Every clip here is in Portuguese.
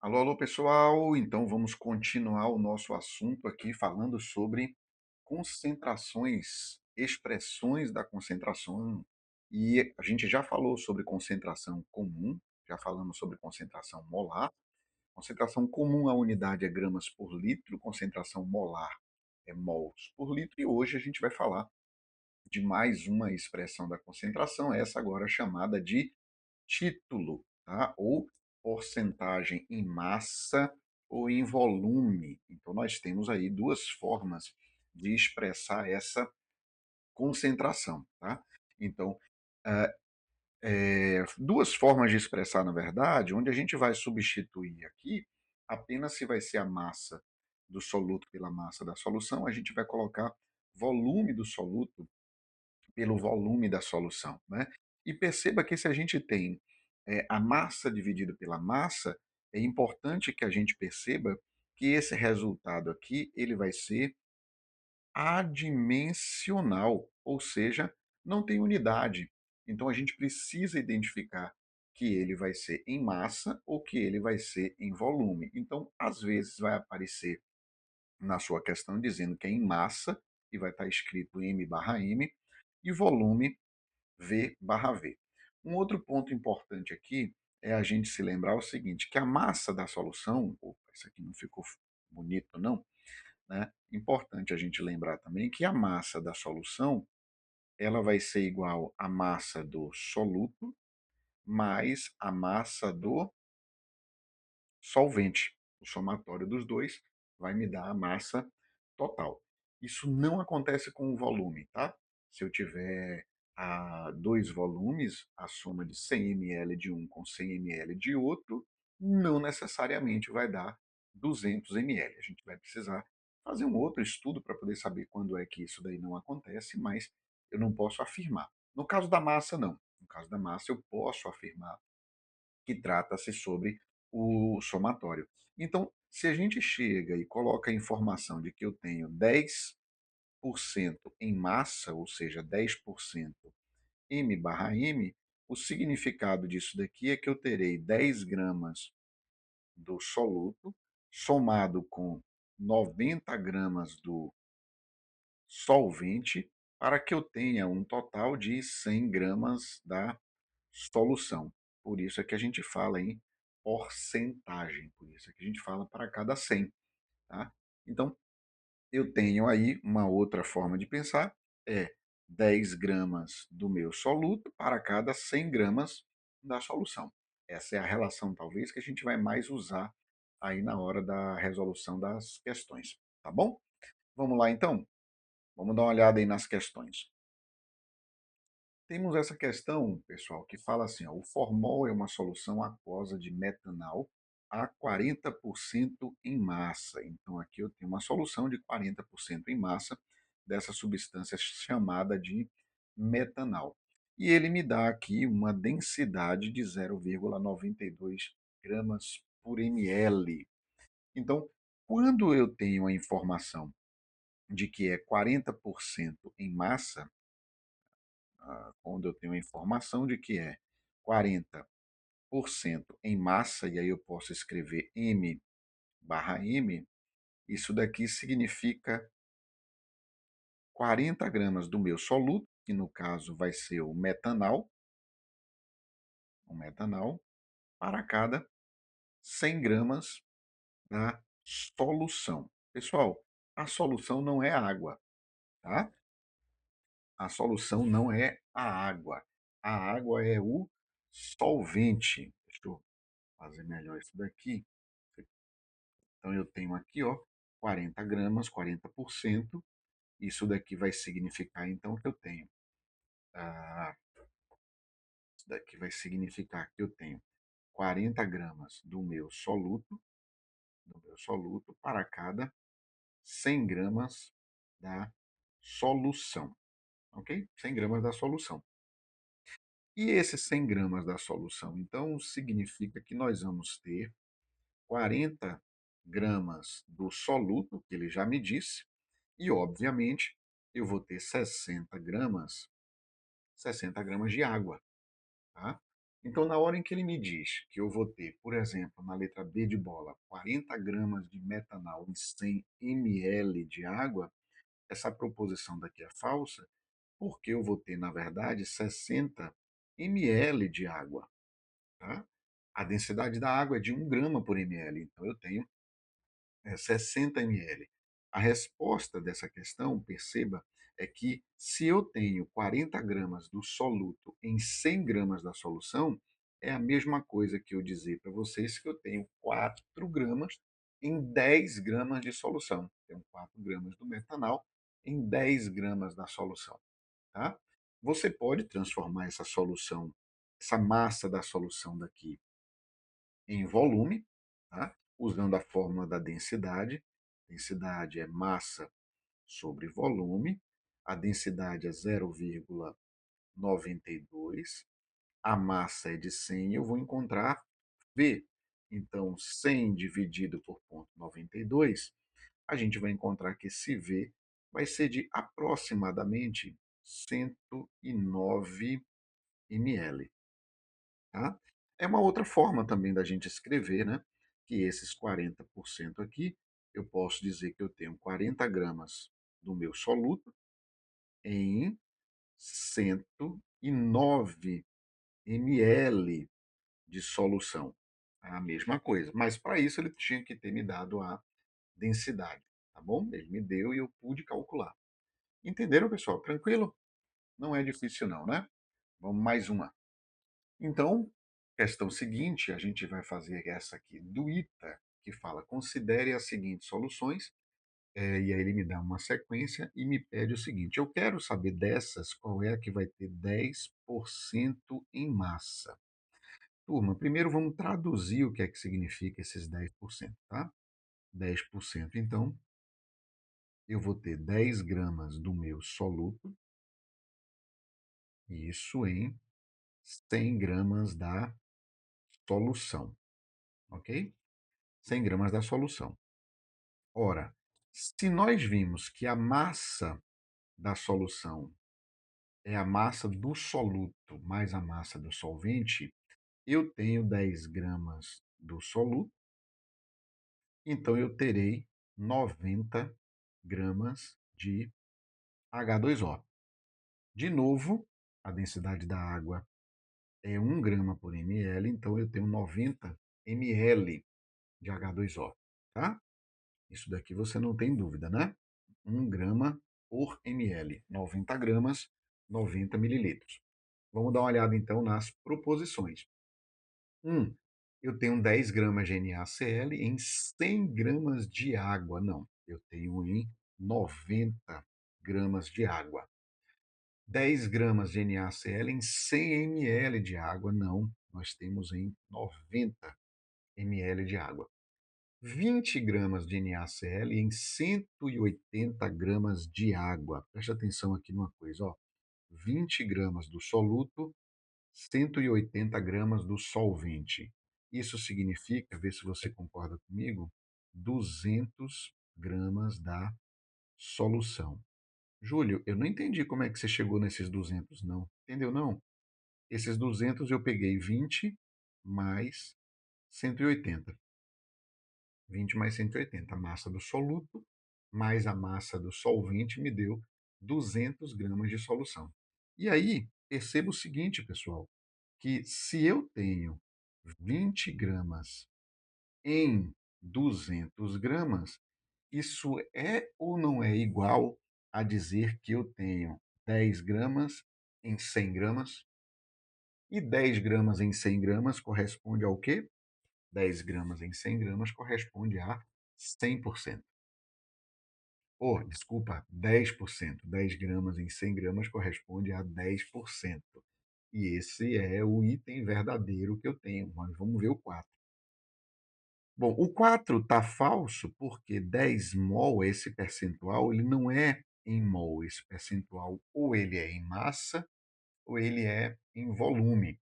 Alô, alô, pessoal! Então vamos continuar o nosso assunto aqui falando sobre concentrações, expressões da concentração. E a gente já falou sobre concentração comum, já falamos sobre concentração molar. Concentração comum, a unidade é gramas por litro, concentração molar é mols por litro. E hoje a gente vai falar de mais uma expressão da concentração, essa agora chamada de título, tá? Ou porcentagem em massa ou em volume. Então, nós temos aí duas formas de expressar essa concentração, tá? Então, duas formas de expressar, na verdade, onde a gente vai substituir aqui apenas se vai ser a massa do soluto pela massa da solução, a gente vai colocar volume do soluto pelo volume da solução, né? E perceba que se a gente tem a massa dividida pela massa, é importante que a gente perceba que esse resultado aqui ele vai ser adimensional, ou seja, não tem unidade. Então a gente precisa identificar que ele vai ser em massa ou que ele vai ser em volume. Então, às vezes vai aparecer na sua questão dizendo que é em massa e vai estar escrito M barra M, e volume V barra V. Um outro ponto importante aqui é a gente se lembrar o seguinte, que a massa da solução, opa, isso aqui não ficou bonito não, né? Importante a gente lembrar também que a massa da solução, ela vai ser igual à massa do soluto mais a massa do solvente. O somatório dos dois vai me dar a massa total. Isso não acontece com o volume, tá? Se eu tiver dois volumes, a soma de 100 ml de um com 100 ml de outro, não necessariamente vai dar 200 ml. A gente vai precisar fazer um outro estudo para poder saber quando é que isso daí não acontece, mas eu não posso afirmar. No caso da massa, não. No caso da massa, eu posso afirmar que trata-se sobre o somatório. Então, se a gente chega e coloca a informação de que eu tenho 10% em massa, ou seja, 10% M barra M, o significado disso daqui é que eu terei 10 gramas do soluto somado com 90 gramas do solvente para que eu tenha um total de 100 gramas da solução. Por isso é que a gente fala em porcentagem, por isso é que a gente fala para cada 100. Tá? Então, eu tenho aí uma outra forma de pensar, é 10 gramas do meu soluto para cada 100 gramas da solução. Essa é a relação, talvez, que a gente vai mais usar aí na hora da resolução das questões. Tá bom? Vamos lá, então? Vamos dar uma olhada aí nas questões. Temos essa questão, pessoal, que fala assim, ó, o formol é uma solução aquosa de metanal a 40% em massa. Então, aqui eu tenho uma solução de 40% em massa dessa substância chamada de metanal. E ele me dá aqui uma densidade de 0,92 gramas por ml. Então, quando eu tenho a informação de que é 40% em massa, quando eu tenho a informação de que é 40% em massa, e aí eu posso escrever M barra M, isso daqui significa 40 gramas do meu soluto, que no caso vai ser o metanal, para cada 100 gramas da solução. Pessoal, a solução não é água, tá? A solução não é a água. A água é o solvente. Deixa eu fazer melhor isso daqui. Então, eu tenho aqui, ó, 40 gramas, 40%. Isso daqui vai significar, então, que eu tenho. Ah, isso daqui vai significar que eu tenho 40 gramas do meu soluto para cada 100 gramas da solução. Ok? 100 gramas da solução. E esses 100 gramas da solução, então, significa que nós vamos ter 40 gramas do soluto, que ele já me disse, e, obviamente, eu vou ter 60 gramas de água. Tá? Então, na hora em que ele me diz que eu vou ter, por exemplo, na letra B de bola, 40 gramas de metanol em 100 ml de água, essa proposição daqui é falsa, porque eu vou ter, na verdade, 60 ml de água, tá? A densidade da água é de 1 grama por ml, então eu tenho 60 ml. A resposta dessa questão, perceba, é que se eu tenho 40 gramas do soluto em 100 gramas da solução, é a mesma coisa que eu dizer para vocês que eu tenho 4 gramas em 10 gramas de solução. Tenho 4 gramas do metanol em 10 gramas da solução. Tá? Você pode transformar essa solução, essa massa da solução daqui em volume, tá? Usando a fórmula da densidade. Densidade é massa sobre volume. A densidade é 0,92. A massa é de 100. Eu vou encontrar V. Então, 100 dividido por 0,92, a gente vai encontrar que esse V vai ser de aproximadamente 109 ml. Tá? É uma outra forma também da gente escrever, né? Que esses 40% aqui, eu posso dizer que eu tenho 40 gramas do meu soluto em 109 ml de solução. É a mesma coisa. Mas para isso ele tinha que ter me dado a densidade, tá bom? Ele me deu e eu pude calcular. Entenderam, pessoal? Tranquilo? Não é difícil não, né? Vamos mais uma. Então, questão seguinte, a gente vai fazer essa aqui do ITA, que fala: considere as seguintes soluções, e aí ele me dá uma sequência e me pede o seguinte: eu quero saber dessas qual é a que vai ter 10% em massa. Turma, primeiro vamos traduzir o que é que significa esses 10%, tá? 10%, então, eu vou ter 10 gramas do meu soluto, isso em 100 gramas da solução, ok? 100 gramas da solução. Ora, se nós vimos que a massa da solução é a massa do soluto mais a massa do solvente, eu tenho 10 gramas do soluto, então eu terei 90 gramas de H2O. De novo, a densidade da água é 1 grama por ml, então eu tenho 90 ml de H2O, tá? Isso daqui você não tem dúvida, né? 1 grama por ml. 90 gramas, 90 mililitros. Vamos dar uma olhada então nas proposições. 1. Eu tenho 10 gramas de NaCl em 100 gramas de água. Não, eu tenho em 90 gramas de água. 10 gramas de NaCl em 100 ml de água. Não, nós temos em 90 ml de água. 20 gramas de NaCl em 180 gramas de água. Preste atenção aqui numa coisa, ó. 20 gramas do soluto, 180 gramas do solvente. Isso significa, vê se você concorda comigo, 200 gramas da solução. Júlio, eu não entendi como é que você chegou nesses 200, não. Entendeu, não? Esses 200 eu peguei 20 mais 180. 20 mais 180. A massa do soluto mais a massa do solvente me deu 200 gramas de solução. E aí, perceba o seguinte, pessoal, que se eu tenho 20 gramas em 200 gramas, isso é ou não é igual a dizer que eu tenho 10 gramas em 100 gramas? E 10 gramas em 100 gramas corresponde ao quê? 10 gramas em 100 gramas corresponde a 100%. Desculpa, 10%. 10 gramas em 100 gramas corresponde a 10%. E esse é o item verdadeiro que eu tenho. Mas vamos ver o 4. Bom, o 4 está falso porque 10 mol, esse percentual, ele não é em mol. Esse percentual ou ele é em massa ou ele é em volume.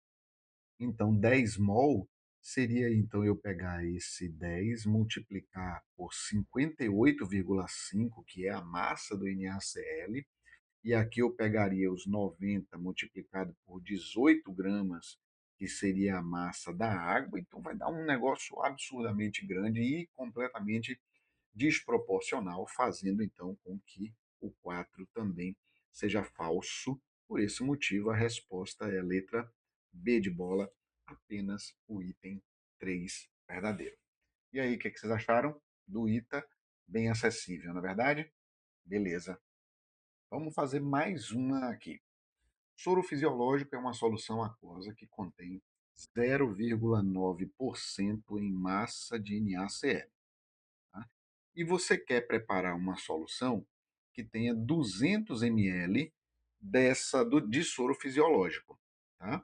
Então, 10 mol seria então eu pegar esse 10, multiplicar por 58,5, que é a massa do NaCl, e aqui eu pegaria os 90 multiplicado por 18 gramas que seria a massa da água, então vai dar um negócio absurdamente grande e completamente desproporcional, fazendo então com que o 4 também seja falso. Por esse motivo, a resposta é a letra B de bola, apenas o item 3 verdadeiro. E aí, o que vocês acharam do ITA? Bem acessível, na é verdade? Beleza. Vamos fazer mais uma aqui. Soro fisiológico é uma solução aquosa que contém 0,9% em massa de NaCl. Tá? E você quer preparar uma solução que tenha 200 ml de soro fisiológico. Tá?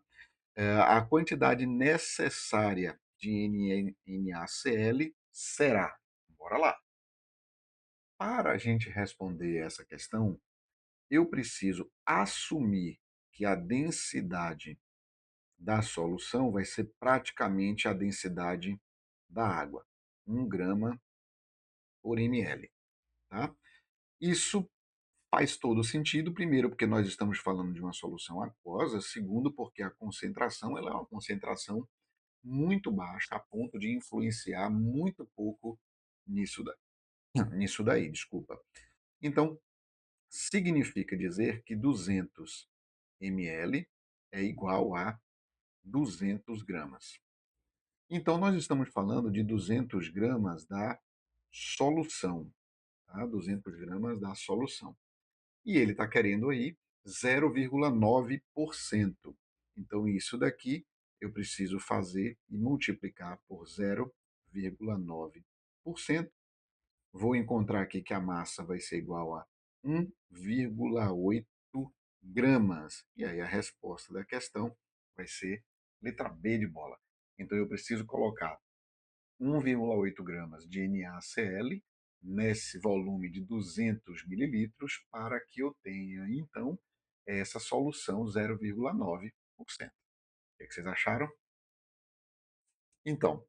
A quantidade necessária de NaCl será. Bora lá. Para a gente responder essa questão, eu preciso assumir que a densidade da solução vai ser praticamente a densidade da água, 1 grama por ml. Tá? Isso faz todo sentido, primeiro, porque nós estamos falando de uma solução aquosa, segundo, porque a concentração ela é uma concentração muito baixa, a ponto de influenciar muito pouco nisso, nisso daí, desculpa. Então, significa dizer que 200 ml é igual a 200 gramas. Então, nós estamos falando de 200 gramas da solução, tá? 200 gramas da solução. E ele está querendo aí 0,9%. Então, isso daqui eu preciso fazer e multiplicar por 0,9%. Vou encontrar aqui que a massa vai ser igual a 1,8 gramas. E aí a resposta da questão vai ser letra B de bola. Então eu preciso colocar 1,8 gramas de NaCl nesse volume de 200 mililitros para que eu tenha, então, essa solução 0,9%. O que vocês acharam? Então,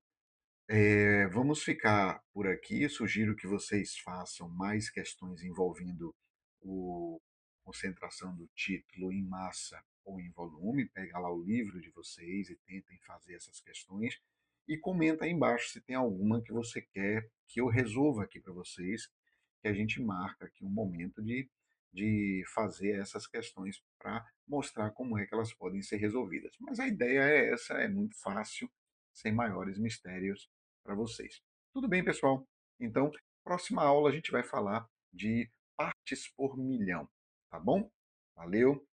vamos ficar por aqui. Sugiro que vocês façam mais questões envolvendo a concentração do título em massa ou em volume. Pega lá o livro de vocês e tentem fazer essas questões. E comenta aí embaixo se tem alguma que você quer que eu resolva aqui para vocês, que a gente marca aqui um momento de fazer essas questões para mostrar como é que elas podem ser resolvidas. Mas a ideia é essa, é muito fácil, sem maiores mistérios para vocês. Tudo bem, pessoal? Então, próxima aula a gente vai falar de partes por milhão, tá bom? Valeu!